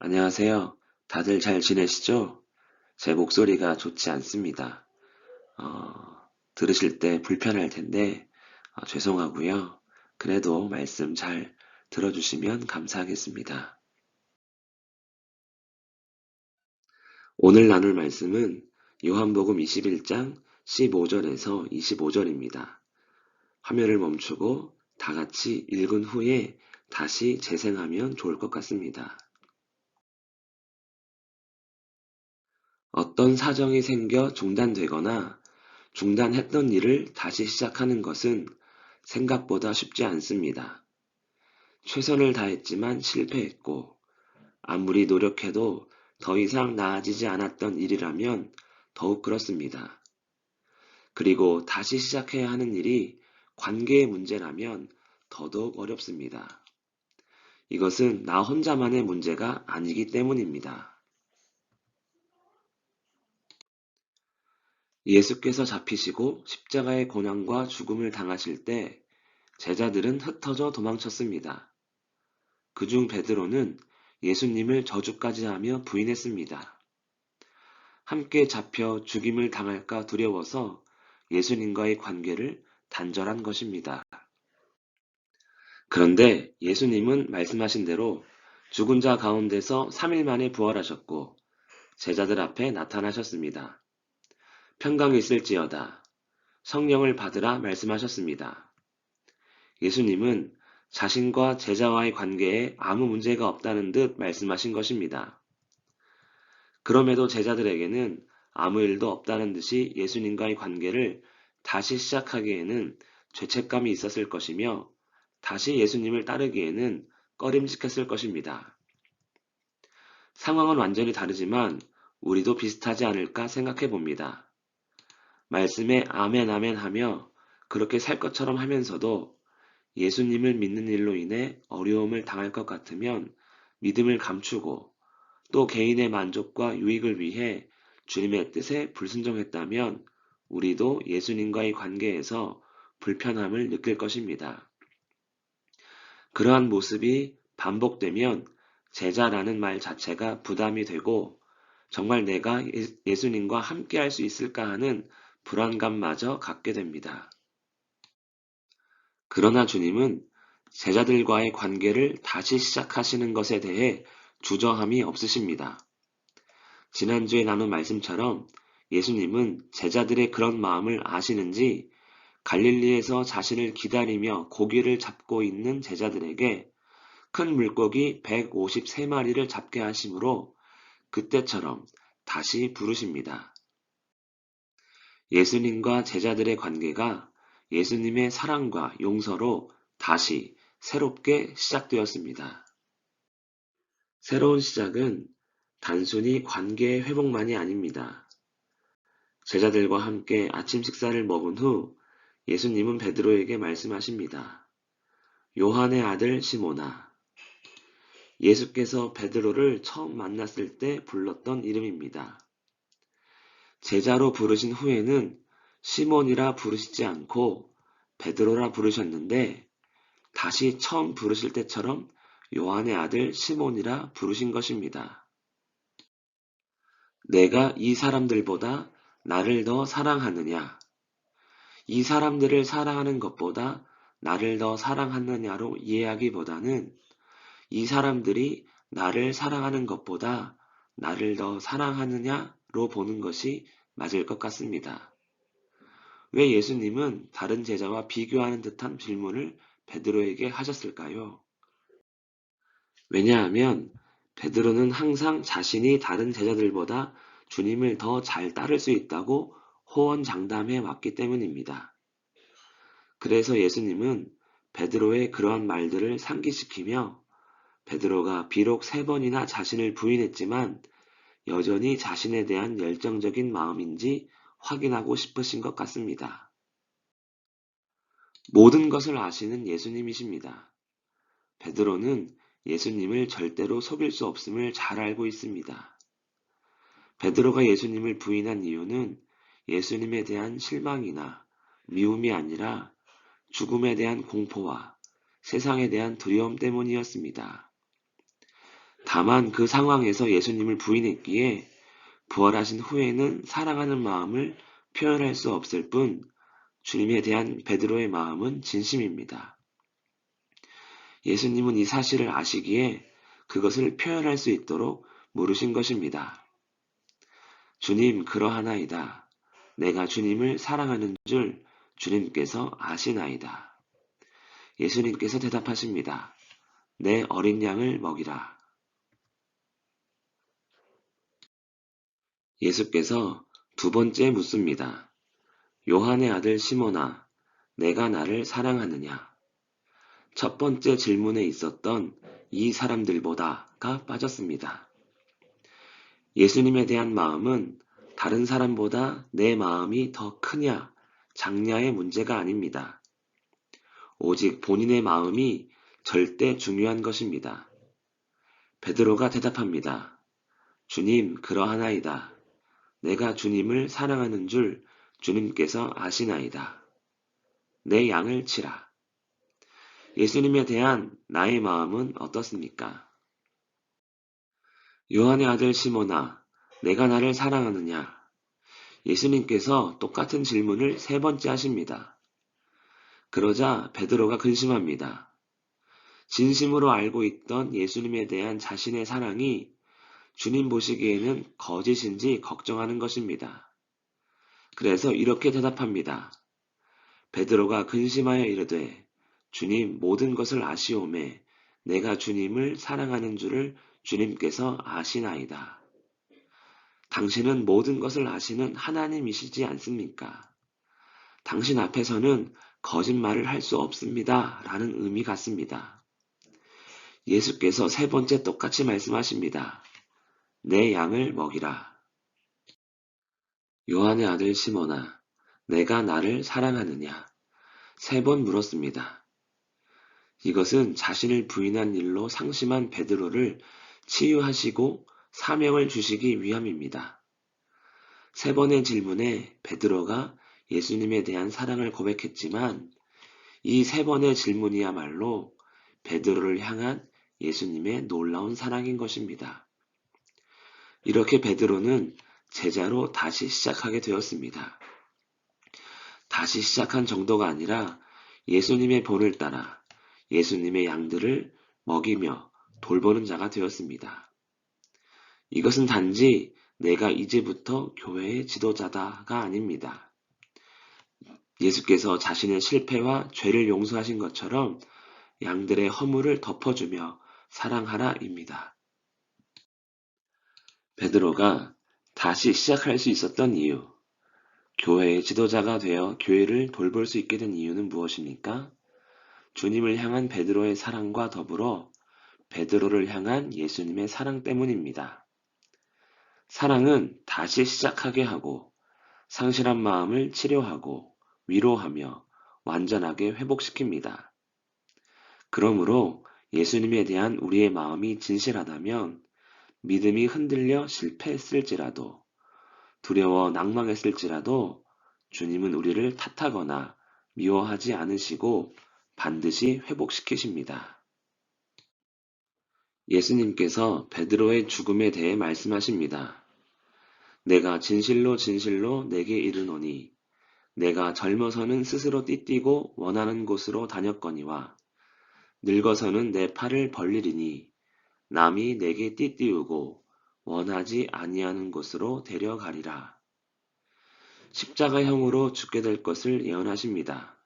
안녕하세요. 다들 잘 지내시죠? 제 목소리가 좋지 않습니다. 어, 들으실 때 불편할 텐데, 죄송하고요. 그래도 말씀 잘 들어주시면 감사하겠습니다. 오늘 나눌 말씀은 요한복음 21장 15절에서 25절입니다. 화면을 멈추고 다 같이 읽은 후에 다시 재생하면 좋을 것 같습니다. 어떤 사정이 생겨 중단되거나 중단했던 일을 다시 시작하는 것은 생각보다 쉽지 않습니다. 최선을 다했지만 실패했고, 아무리 노력해도 더 이상 나아지지 않았던 일이라면 더욱 그렇습니다. 그리고 다시 시작해야 하는 일이 관계의 문제라면 더더욱 어렵습니다. 이것은 나 혼자만의 문제가 아니기 때문입니다. 예수께서 잡히시고 십자가의 고난과 죽음을 당하실 때 제자들은 흩어져 도망쳤습니다. 그중 베드로는 예수님을 저주까지 하며 부인했습니다. 함께 잡혀 죽임을 당할까 두려워서 예수님과의 관계를 단절한 것입니다. 그런데 예수님은 말씀하신 대로 죽은 자 가운데서 3일 만에 부활하셨고 제자들 앞에 나타나셨습니다. 평강이 있을지어다. 성령을 받으라 말씀하셨습니다. 예수님은 자신과 제자와의 관계에 아무 문제가 없다는 듯 말씀하신 것입니다. 그럼에도 제자들에게는 아무 일도 없다는 듯이 예수님과의 관계를 다시 시작하기에는 죄책감이 있었을 것이며 다시 예수님을 따르기에는 꺼림직했을 것입니다. 상황은 완전히 다르지만 우리도 비슷하지 않을까 생각해 봅니다. 말씀에 아멘 아멘 하며 그렇게 살 것처럼 하면서도 예수님을 믿는 일로 인해 어려움을 당할 것 같으면 믿음을 감추고 또 개인의 만족과 유익을 위해 주님의 뜻에 불순종했다면 우리도 예수님과의 관계에서 불편함을 느낄 것입니다. 그러한 모습이 반복되면 제자라는 말 자체가 부담이 되고 정말 내가 예수님과 함께 할 수 있을까 하는 불안감마저 갖게 됩니다. 그러나 주님은 제자들과의 관계를 다시 시작하시는 것에 대해 주저함이 없으십니다. 지난주에 나눈 말씀처럼 예수님은 제자들의 그런 마음을 아시는지 갈릴리에서 자신을 기다리며 고기를 잡고 있는 제자들에게 큰 물고기 153마리를 잡게 하심으로 그때처럼 다시 부르십니다. 예수님과 제자들의 관계가 예수님의 사랑과 용서로 다시 새롭게 시작되었습니다. 새로운 시작은 단순히 관계의 회복만이 아닙니다. 제자들과 함께 아침 식사를 먹은 후 예수님은 베드로에게 말씀하십니다. 요한의 아들 시몬아. 예수께서 베드로를 처음 만났을 때 불렀던 이름입니다. 제자로 부르신 후에는 시몬이라 부르시지 않고 베드로라 부르셨는데 다시 처음 부르실 때처럼 요한의 아들 시몬이라 부르신 것입니다. 내가 이 사람들보다 나를 더 사랑하느냐? 이 사람들을 사랑하는 것보다 나를 더 사랑하느냐로 이해하기보다는 이 사람들이 나를 사랑하는 것보다 나를 더 사랑하느냐로 보는 것이 맞을 것 같습니다. 왜 예수님은 다른 제자와 비교하는 듯한 질문을 베드로에게 하셨을까요? 왜냐하면 베드로는 항상 자신이 다른 제자들보다 주님을 더 잘 따를 수 있다고 호언장담해 왔기 때문입니다. 그래서 예수님은 베드로의 그러한 말들을 상기시키며 베드로가 비록 3번이나 자신을 부인했지만 여전히 자신에 대한 열정적인 마음인지 확인하고 싶으신 것 같습니다. 모든 것을 아시는 예수님이십니다. 베드로는 예수님을 절대로 속일 수 없음을 잘 알고 있습니다. 베드로가 예수님을 부인한 이유는 예수님에 대한 실망이나 미움이 아니라 죽음에 대한 공포와 세상에 대한 두려움 때문이었습니다. 다만 그 상황에서 예수님을 부인했기에 부활하신 후에는 사랑하는 마음을 표현할 수 없을 뿐 주님에 대한 베드로의 마음은 진심입니다. 예수님은 이 사실을 아시기에 그것을 표현할 수 있도록 물으신 것입니다. 주님, 그러하나이다. 내가 주님을 사랑하는 줄 주님께서 아시나이다. 예수님께서 대답하십니다. 내 어린 양을 먹이라. 예수께서 두 번째 묻습니다. 요한의 아들 시몬아, 내가 나를 사랑하느냐? 첫 번째 질문에 있었던 이 사람들보다가 빠졌습니다. 예수님에 대한 마음은 다른 사람보다 내 마음이 더 크냐, 작냐의 문제가 아닙니다. 오직 본인의 마음이 절대 중요한 것입니다. 베드로가 대답합니다. 주님, 그러하나이다. 내가 주님을 사랑하는 줄 주님께서 아시나이다. 내 양을 치라. 예수님에 대한 나의 마음은 어떻습니까? 요한의 아들 시몬아, 내가 나를 사랑하느냐? 예수님께서 똑같은 질문을 세 번째 하십니다. 그러자 베드로가 근심합니다. 진심으로 알고 있던 예수님에 대한 자신의 사랑이 주님 보시기에는 거짓인지 걱정하는 것입니다. 그래서 이렇게 대답합니다. 베드로가 근심하여 이르되 주님 모든 것을 아시오매 내가 주님을 사랑하는 줄을 주님께서 아시나이다. 당신은 모든 것을 아시는 하나님이시지 않습니까? 당신 앞에서는 거짓말을 할 수 없습니다. 라는 의미 같습니다. 예수께서 세 번째 똑같이 말씀하십니다. 내 양을 먹이라. 요한의 아들 시몬아, 내가 나를 사랑하느냐? 세 번 물었습니다. 이것은 자신을 부인한 일로 상심한 베드로를 치유하시고 사명을 주시기 위함입니다. 세 번의 질문에 베드로가 예수님에 대한 사랑을 고백했지만 이 세 번의 질문이야말로 베드로를 향한 예수님의 놀라운 사랑인 것입니다. 이렇게 베드로는 제자로 다시 시작하게 되었습니다. 다시 시작한 정도가 아니라 예수님의 본을 따라 예수님의 양들을 먹이며 돌보는 자가 되었습니다. 이것은 단지 내가 이제부터 교회의 지도자다가 아닙니다. 예수께서 자신의 실패와 죄를 용서하신 것처럼 양들의 허물을 덮어주며 사랑하라입니다. 베드로가 다시 시작할 수 있었던 이유, 교회의 지도자가 되어 교회를 돌볼 수 있게 된 이유는 무엇입니까? 주님을 향한 베드로의 사랑과 더불어 베드로를 향한 예수님의 사랑 때문입니다. 사랑은 다시 시작하게 하고 상실한 마음을 치료하고 위로하며 완전하게 회복시킵니다. 그러므로 예수님에 대한 우리의 마음이 진실하다면 믿음이 흔들려 실패했을지라도 두려워 낭망했을지라도 주님은 우리를 탓하거나 미워하지 않으시고 반드시 회복시키십니다. 예수님께서 베드로의 죽음에 대해 말씀하십니다. 내가 진실로 진실로 내게 이르노니 내가 젊어서는 스스로 띠띠고 원하는 곳으로 다녔거니와 늙어서는 내 팔을 벌리리니 남이 내게 띠띠우고 원하지 아니하는 곳으로 데려가리라. 십자가형으로 죽게 될 것을 예언하십니다.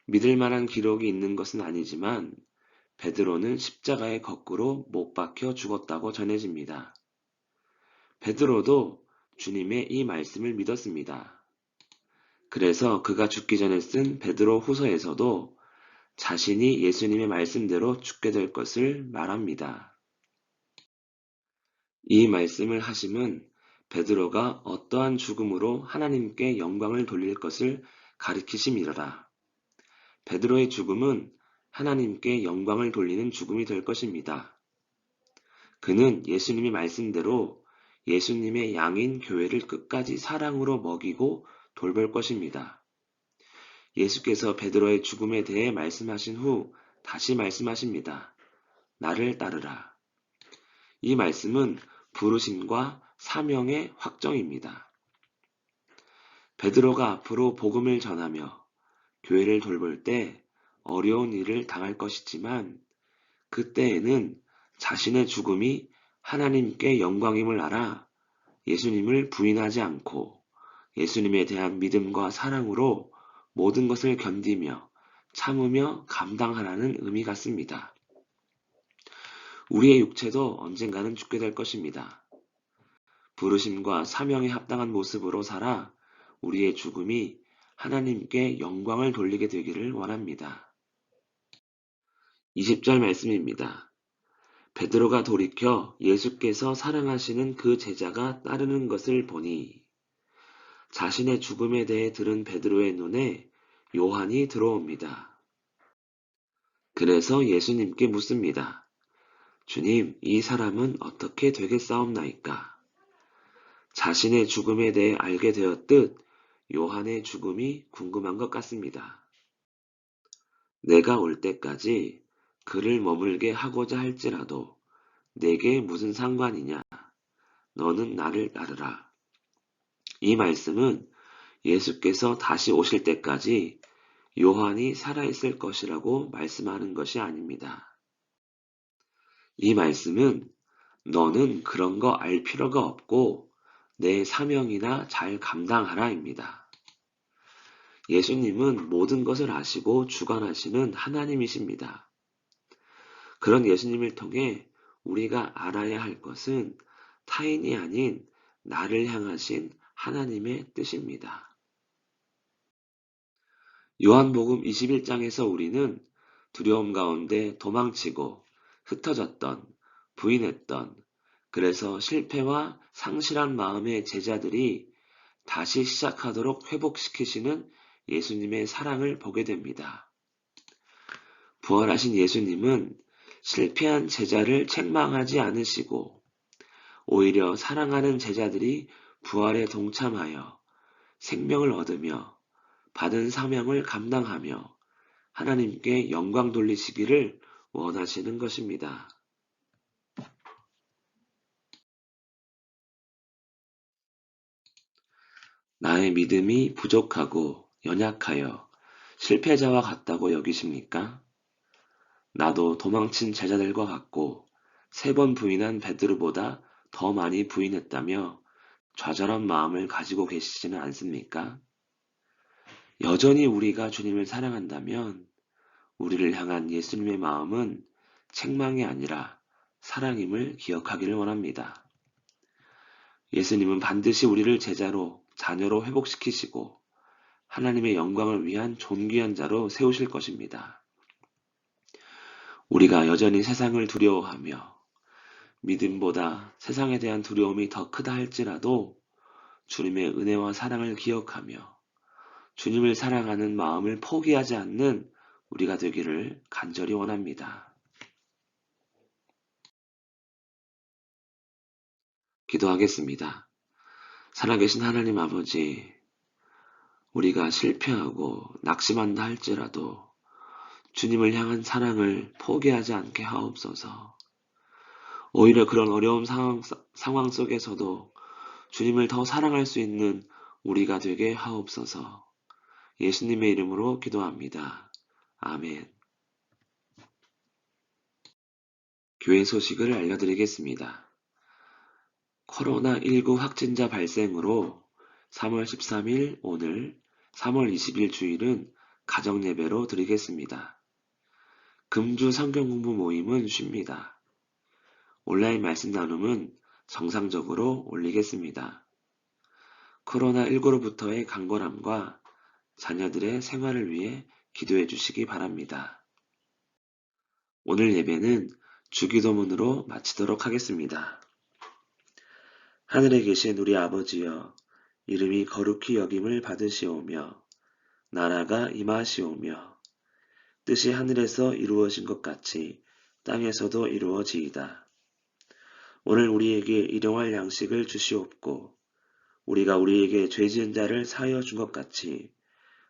믿을 만한 기록이 있는 것은 아니지만 베드로는 십자가에 거꾸로 못 박혀 죽었다고 전해집니다. 베드로도 주님의 이 말씀을 믿었습니다. 그래서 그가 죽기 전에 쓴 베드로 후서에서도 자신이 예수님의 말씀대로 죽게 될 것을 말합니다. 이 말씀을 하심은 베드로가 어떠한 죽음으로 하나님께 영광을 돌릴 것을 가리키심이라. 베드로의 죽음은 하나님께 영광을 돌리는 죽음이 될 것입니다. 그는 예수님의 말씀대로 예수님의 양인 교회를 끝까지 사랑으로 먹이고 돌볼 것입니다. 예수께서 베드로의 죽음에 대해 말씀하신 후 다시 말씀하십니다. 나를 따르라. 이 말씀은 부르심과 사명의 확정입니다. 베드로가 앞으로 복음을 전하며 교회를 돌볼 때 어려운 일을 당할 것이지만 그때에는 자신의 죽음이 하나님께 영광임을 알아 예수님을 부인하지 않고 예수님에 대한 믿음과 사랑으로 모든 것을 견디며 참으며 감당하라는 의미 같습니다. 우리의 육체도 언젠가는 죽게 될 것입니다. 부르심과 사명에 합당한 모습으로 살아 우리의 죽음이 하나님께 영광을 돌리게 되기를 원합니다. 20절 말씀입니다. 베드로가 돌이켜 예수께서 사랑하시는 그 제자가 따르는 것을 보니 자신의 죽음에 대해 들은 베드로의 눈에 요한이 들어옵니다. 그래서 예수님께 묻습니다. 주님, 이 사람은 어떻게 되겠사옵나이까? 자신의 죽음에 대해 알게 되었듯 요한의 죽음이 궁금한 것 같습니다. 내가 올 때까지 그를 머물게 하고자 할지라도 내게 무슨 상관이냐? 너는 나를 따르라. 이 말씀은 예수께서 다시 오실 때까지 요한이 살아있을 것이라고 말씀하는 것이 아닙니다. 이 말씀은 너는 그런 거 알 필요가 없고 내 사명이나 잘 감당하라입니다. 예수님은 모든 것을 아시고 주관하시는 하나님이십니다. 그런 예수님을 통해 우리가 알아야 할 것은 타인이 아닌 나를 향하신 하나님의 뜻입니다. 요한복음 21장에서 우리는 두려움 가운데 도망치고 흩어졌던, 부인했던, 그래서 실패와 상실한 마음의 제자들이 다시 시작하도록 회복시키시는 예수님의 사랑을 보게 됩니다. 부활하신 예수님은 실패한 제자를 책망하지 않으시고 오히려 사랑하는 제자들이 부활에 동참하여 생명을 얻으며 받은 사명을 감당하며 하나님께 영광 돌리시기를 원하시는 것입니다. 나의 믿음이 부족하고 연약하여 실패자와 같다고 여기십니까? 나도 도망친 제자들과 같고 3번 부인한 베드로보다 더 많이 부인했다며 좌절한 마음을 가지고 계시지는 않습니까? 여전히 우리가 주님을 사랑한다면 우리를 향한 예수님의 마음은 책망이 아니라 사랑임을 기억하기를 원합니다. 예수님은 반드시 우리를 제자로, 자녀로 회복시키시고 하나님의 영광을 위한 존귀한 자로 세우실 것입니다. 우리가 여전히 세상을 두려워하며 믿음보다 세상에 대한 두려움이 더 크다 할지라도 주님의 은혜와 사랑을 기억하며 주님을 사랑하는 마음을 포기하지 않는 우리가 되기를 간절히 원합니다. 기도하겠습니다. 살아계신 하나님 아버지, 우리가 실패하고 낙심한다 할지라도 주님을 향한 사랑을 포기하지 않게 하옵소서. 오히려 그런 어려운 상황 속에서도 주님을 더 사랑할 수 있는 우리가 되게 하옵소서. 예수님의 이름으로 기도합니다. 아멘. 교회 소식을 알려드리겠습니다. 코로나19 확진자 발생으로 3월 13일 오늘 3월 20일 주일은 가정예배로 드리겠습니다. 금주 성경공부 모임은 쉽니다. 온라인 말씀 나눔은 정상적으로 올리겠습니다. 코로나19로부터의 강건함과 자녀들의 생활을 위해 기도해 주시기 바랍니다. 오늘 예배는 주기도문으로 마치도록 하겠습니다. 하늘에 계신 우리 아버지여, 이름이 거룩히 여김을 받으시오며 나라가 임하시오며 뜻이 하늘에서 이루어진 것 같이 땅에서도 이루어지이다. 오늘 우리에게 일용할 양식을 주시옵고 우리가 우리에게 죄 지은 자를 사하여 준 것 같이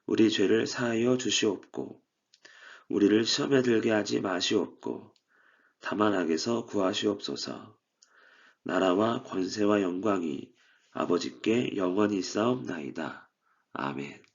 우리 죄를 사하여 주시옵고 우리를 시험에 들게 하지 마시옵고 다만 악에서 구하시옵소서. 나라와 권세와 영광이 아버지께 영원히 있사옵나이다. 아멘.